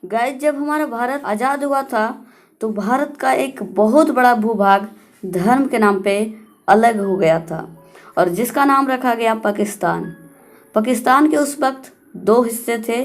Guys, जब हमारा भारत आज़ाद हुआ था तो भारत का एक बहुत बड़ा भूभाग धर्म के नाम पे अलग हो गया था और जिसका नाम रखा गया पाकिस्तान। पाकिस्तान के उस वक्त दो हिस्से थे,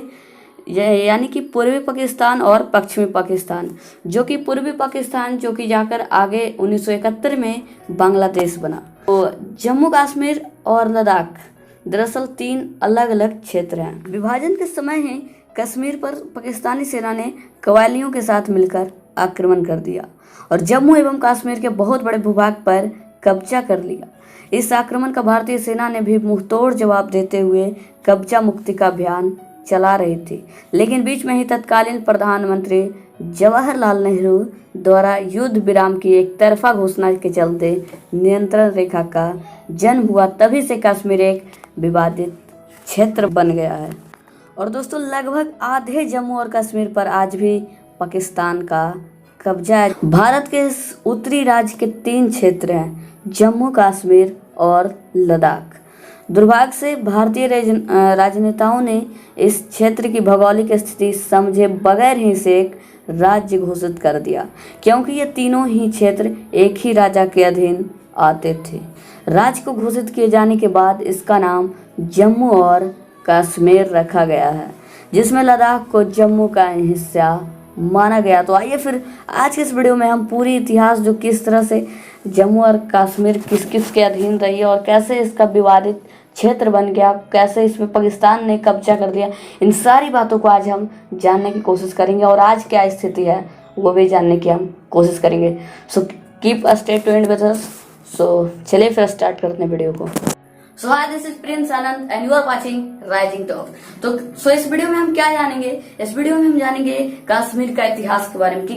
यानी कि पूर्वी पाकिस्तान और पश्चिमी पाकिस्तान। जो कि पूर्वी पाकिस्तान जो कि जाकर आगे 1971 में बांग्लादेश बना। तो जम्मू कश्मीर और लद्दाख दरअसल तीन अलग अलग क्षेत्र हैं। विभाजन के समय ही कश्मीर पर पाकिस्तानी सेना ने कवालियों के साथ मिलकर आक्रमण कर दिया और जम्मू एवं कश्मीर के बहुत बड़े भूभाग पर कब्जा कर लिया। इस आक्रमण का भारतीय सेना ने भी मुंहतोड़ जवाब देते हुए कब्जा मुक्ति का अभियान चला रही थी, लेकिन बीच में ही तत्कालीन प्रधानमंत्री जवाहरलाल नेहरू द्वारा युद्ध विराम की एक तरफा घोषणा के चलते नियंत्रण रेखा का जन्म हुआ। तभी से कश्मीर एक विवादित क्षेत्र बन गया है। और दोस्तों, लगभग आधे जम्मू और कश्मीर पर आज भी पाकिस्तान का कब्जा है। भारत के इस उत्तरी राज्य के तीन क्षेत्र हैं, जम्मू कश्मीर और लद्दाख। दुर्भाग्य से भारतीय राजनेताओं ने इस क्षेत्र की भौगोलिक स्थिति समझे बगैर ही इसे एक राज्य घोषित कर दिया, क्योंकि ये तीनों ही क्षेत्र एक ही राजा के अधीन आते थे। राज्य को घोषित किए जाने के बाद इसका नाम जम्मू और कश्मीर रखा गया है, जिसमें लद्दाख को जम्मू का हिस्सा माना गया। तो आइए फिर आज के इस वीडियो में हम पूरी इतिहास जो किस तरह से जम्मू और कश्मीर किस किस के अधीन रही है और कैसे इसका विवादित क्षेत्र बन गया, कैसे इसमें पाकिस्तान ने कब्जा कर लिया, इन सारी बातों को आज हम जानने की कोशिश करेंगे और आज क्या स्थिति है वो भी जानने की हम कोशिश करेंगे। So keep a stay tuned with us. So चलिए फिर स्टार्ट करते हैं वीडियो को। So hi, this is Prince Anand and you are watching rising top. तो इस वीडियो में हम क्या जानेंगे? इस वीडियो में हम जानेंगे कश्मीर का इतिहास के बारे में कि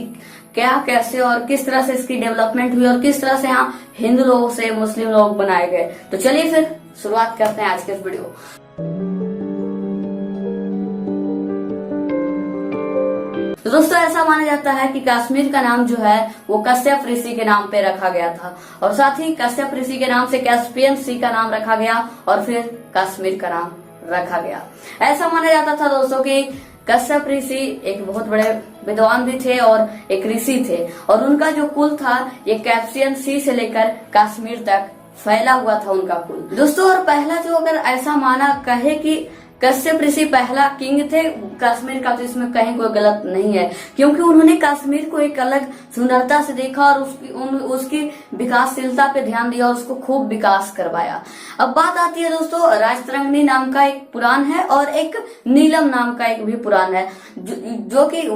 क्या, कैसे और किस तरह से इसकी डेवलपमेंट हुई और किस तरह से यहाँ हिंदू लोगों से मुस्लिम लोग बनाए गए। तो चलिए फिर शुरुआत करते हैं आज के इस वीडियो। तो दोस्तों, ऐसा माना जाता है कि कश्मीर का नाम जो है वो कश्यप ऋषि के नाम पे रखा गया था और साथ ही कश्यप ऋषि के नाम से कैस्पियन सी का नाम रखा गया और फिर कश्मीर का नाम रखा गया। ऐसा माना जाता था दोस्तों कि कश्यप ऋषि एक बहुत बड़े विद्वान भी थे और एक ऋषि थे और उनका जो कुल था ये कैस्पियन सी से लेकर कश्मीर तक फैला हुआ था उनका कुल। दोस्तों, और पहला जो अगर ऐसा माना कहे कि कश्यप ऋषि पहला किंग थे कश्मीर का, तो इसमें कहीं कोई गलत नहीं है, क्योंकि उन्होंने कश्मीर को एक अलग सुंदरता से देखा और उसकी विकासशीलता पे ध्यान दिया और उसको खूब विकास करवाया। अब बात आती है दोस्तों, राजतरंगिणी नाम का एक पुराण है और एक नीलम नाम का एक भी पुराण है, जो कि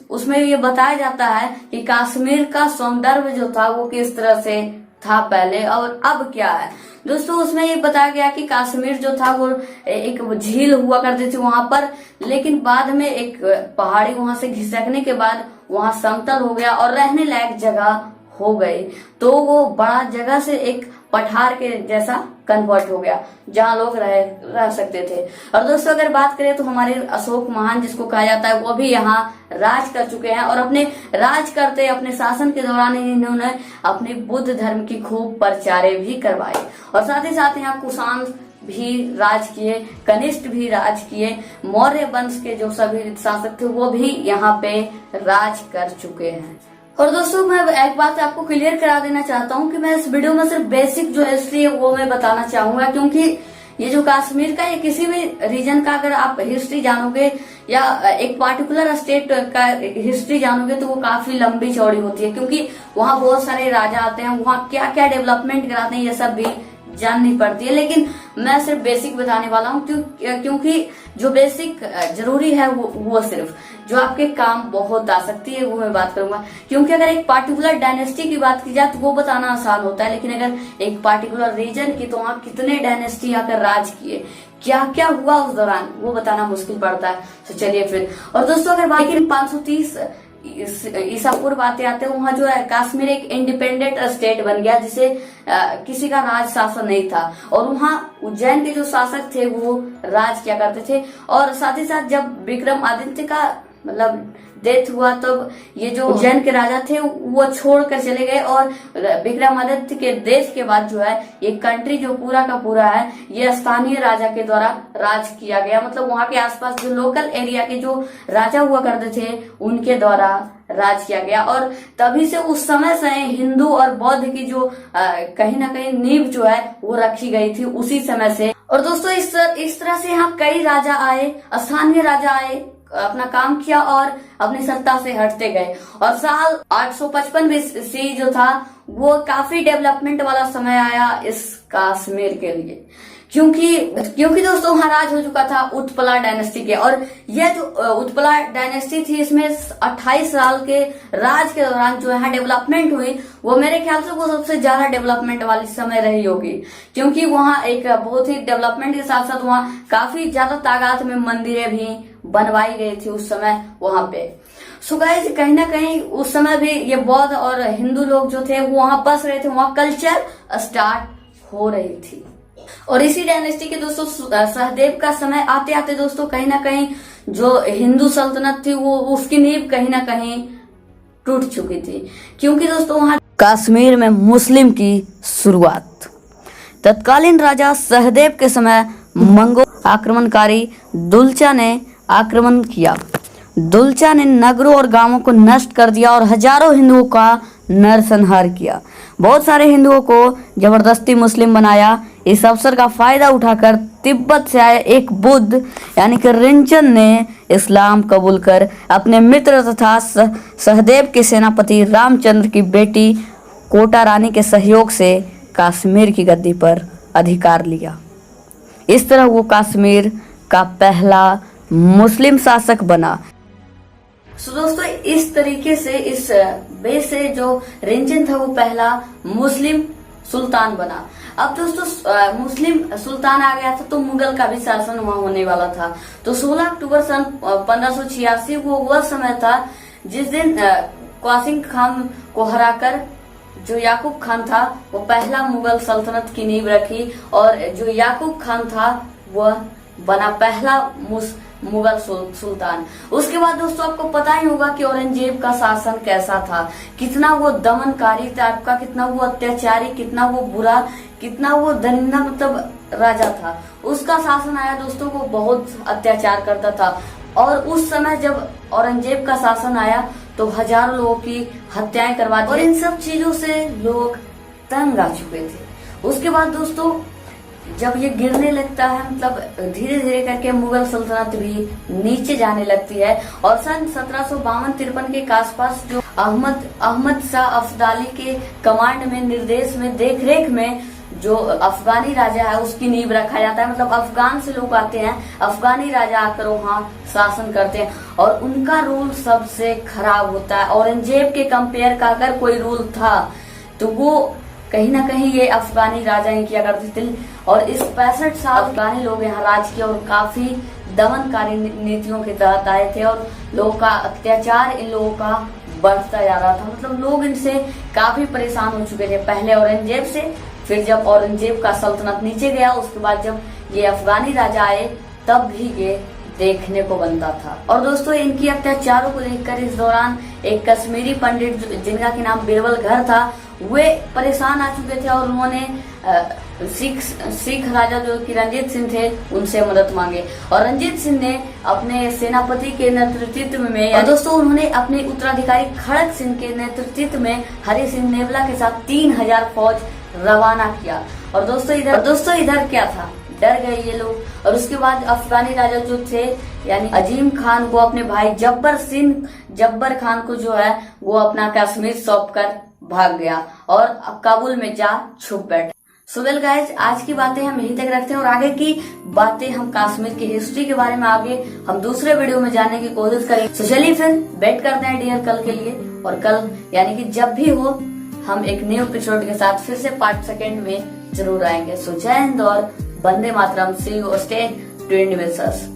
उसमें ये बताया जाता है कि कश्मीर का सौंदर्य जो था वो किस तरह से था पहले और अब क्या है। दोस्तों, उसमें ये बताया गया कि कश्मीर जो था वो एक झील हुआ करती थी वहां पर, लेकिन बाद में एक पहाड़ी वहां से खिसकने के बाद वहां समतल हो गया और रहने लायक जगह हो गई। तो वो बड़ा जगह से एक पठार के जैसा कन्वर्ट हो गया जहां लोग रह सकते थे। और दोस्तों, अगर बात करें तो हमारे अशोक महान जिसको कहा जाता है वो भी यहाँ राज कर चुके हैं और अपने राज करते अपने शासन के दौरान इन्होंने अपने बुद्ध धर्म की खूब प्रचारे भी करवाए और साथ ही साथ यहाँ कुषाण भी राज किए, कनिष्ठ भी राज किए, मौर्य वंश के जो सभी शासक थे वो भी यहाँ पे राज कर चुके हैं। और दोस्तों, मैं एक बात आपको क्लियर करा देना चाहता हूँ कि मैं इस वीडियो में सिर्फ बेसिक जो हिस्ट्री है वो मैं बताना चाहूंगा, क्योंकि ये जो कश्मीर का या किसी भी रीजन का अगर आप हिस्ट्री जानोगे या एक पार्टिकुलर स्टेट का हिस्ट्री जानोगे तो वो काफी लंबी चौड़ी होती है, क्योंकि वहाँ बहुत सारे राजा आते हैं, वहाँ क्या क्या डेवलपमेंट कराते हैं ये सब भी जाननी पड़ती है। लेकिन मैं सिर्फ बेसिक बताने वाला हूँ क्योंकि जो बेसिक जरूरी है वो सिर्फ जो आपके काम बहुत आ सकती है वो मैं बात करूंगा। क्योंकि अगर एक पार्टिकुलर डायनेस्टी की बात की जाए तो वो बताना आसान होता है, लेकिन अगर एक पार्टिकुलर रीजन की तो वहाँ कितने डायनेस्टी आकर राज किए, क्या क्या हुआ उस दौरान वो बताना मुश्किल पड़ता है। तो चलिए फिर। और दोस्तों, अगर बात 530 ईसा पूर्व आते आते वहाँ जो है कश्मीर एक इंडिपेंडेंट स्टेट बन गया जिसे किसी का राज शासन नहीं था और वहाँ उज्जैन के जो शासक थे वो राज किया करते थे। और साथ ही साथ जब विक्रमादित्य का मतलब डेथ हुआ तब ये जो उज्जैन के राजा थे वो छोड़कर चले गए, और विक्रमादित्य के देश के बाद जो है ये कंट्री जो पूरा का पूरा है ये स्थानीय राजा के द्वारा राज किया गया। मतलब वहां के आसपास जो लोकल एरिया के जो राजा हुआ करते थे उनके द्वारा राज किया गया। और तभी से उस समय से हिंदू और बौद्ध की जो कहीं ना कहीं नींव जो है वो रखी गई थी उसी समय से। और दोस्तों इस तरह से यहाँ कई राजा आए, स्थानीय राजा आए, अपना काम किया और अपनी सत्ता से हटते गए। और साल 855 BC जो था वो काफी डेवलपमेंट वाला समय आया इस कश्मीर के लिए, क्योंकि दोस्तों वहां राज हो चुका था उत्पला डायनेस्टी के। और यह जो उत्पला डायनेस्टी थी इसमें 28 साल के राज के दौरान जो यहाँ डेवलपमेंट हुई वो मेरे ख्याल से वो सबसे ज्यादा डेवलपमेंट वाली समय रही होगी, क्योंकि वहाँ एक बहुत ही डेवलपमेंट के साथ साथ वहाँ काफी ज्यादा तादाद में मंदिरें भी बनवाई गई थी उस समय वहां पे। सो गाइस कहीं ना कहीं उस समय भी ये बौद्ध और हिंदू लोग जो थे वो वहां बस रहे थे, वहां कल्चर स्टार्ट हो रही थी। और इसी डायनेस्टी के दोस्तों सहदेव का समय आते आते दोस्तों कहीं ना कहीं जो हिंदू सल्तनत थी वो उसकी नींव कहीं ना कहीं टूट चुकी थी, क्योंकि दोस्तों वहां कश्मीर में मुस्लिम की शुरुआत तत्कालीन राजा सहदेव के समय मंगोल आक्रमणकारी दुलचा ने आक्रमण किया। दुलचा ने नगरों और गांवों को नष्ट कर दिया और हजारों हिंदुओं का नरसंहार किया। बहुत सारे हिंदुओं को जबरदस्ती मुस्लिम बनाया। इस अवसर का फायदा उठाकर तिब्बत से आए एक बुद्ध यानी कि रिंचन ने इस्लाम कबूल कर अपने मित्र तथा सहदेव के सेनापति रामचंद्र की बेटी कोटा रानी के सहयोग से कश्मीर की गद्दी पर अधिकार लिया। इस तरह वो कश्मीर का पहला मुस्लिम शासक बना। सो दोस्तों इस तरीके से इस बेस से जो रिंचन था वो पहला मुस्लिम सुल्तान बना। अब दोस्तों मुस्लिम सुल्तान आ गया था तो मुगल का भी शासन वहां होने वाला था। तो 16 अक्टूबर सन 1586 वो वह समय था जिस दिन क्वासिम खान को हराकर जो याकूब खान था वो पहला मुगल सल्तनत की नींव रखी, और जो याकूब खान था वह बना पहला मुगल सुल्तान। उसके बाद दोस्तों आपको पता ही होगा कि औरंगजेब का शासन कैसा था, कितना वो दमनकारी टाइप का, कितना वो अत्याचारी, कितना वो बुरा, कितना वो दरिंदा मतलब राजा था। उसका शासन आया दोस्तों वो बहुत अत्याचार करता था। और उस समय जब औरंगजेब का शासन आया तो हजारों लोगों की हत्याएं करवा दी और इन सब चीजों से लोग तंग आ चुके थे। उसके बाद दोस्तों जब ये गिरने लगता है मतलब धीरे धीरे करके मुगल सल्तनत भी नीचे जाने लगती है। और सन 1752-53 के आसपास जो अहमद शाह अब्दाली के कमांड में, निर्देश में, देखरेख में जो अफगानी राजा है उसकी नींव रखा जाता है। मतलब अफगान से लोग आते हैं, अफगानी राजा आकर वहाँ शासन करते हैं और उनका रूल सबसे खराब होता है। औरंगजेब के कंपेयर का अगर कोई रूल था तो वो कहीं ना कहीं ये अफगानी राजा ही किया करते थे। और इस 65 साल अफगानी लोग यहाँ राज किया और काफी दमनकारी नीतियों के तहत आए थे और लोगों का अत्याचार इन लोगों का बढ़ता जा रहा था। मतलब लोग इनसे काफी परेशान हो चुके थे, पहले औरंगजेब से, फिर जब औरंगजेब का सल्तनत नीचे गया उसके बाद जब ये अफगानी राजा आए तब भी ये देखने को बनता था। और दोस्तों इनकी अत्याचारों को देखकर इस दौरान एक कश्मीरी पंडित जिनका की नाम बीरबल घर था वे परेशान आ चुके थे और उन्होंने सिख राजा जो कि रंजीत सिंह थे उनसे मदद मांगे। और रंजीत सिंह ने अपने सेनापति के नेतृत्व में और दोस्तों उन्होंने अपने उत्तराधिकारी खड़क सिंह के नेतृत्व में हरि सिंह नेवला के साथ 3000 फौज रवाना किया। और दोस्तों इधर क्या था, डर गए ये लोग। और उसके बाद अफगानी राजा जो थे यानी अजीम खान को अपने भाई जब्बर खान को जो है वो अपना कश्मीर सौंप कर भाग गया और काबुल में जा छुप बैठा। सो वेल गाइज आज की बातें हम यहीं तक रखते हैं और आगे की बातें हम कश्मीर की हिस्ट्री के बारे में आगे हम दूसरे वीडियो में जानने की कोशिश करेंगे। सो चलिए फिर वेट करते हैं डियर कल के लिए, और कल यानी कि जब भी हो हम एक न्यू एपिसोड के साथ फिर से पार्ट 2 में जरूर आएंगे। सो जय हिंद और Vande Mataram. See you, stay tuned with us.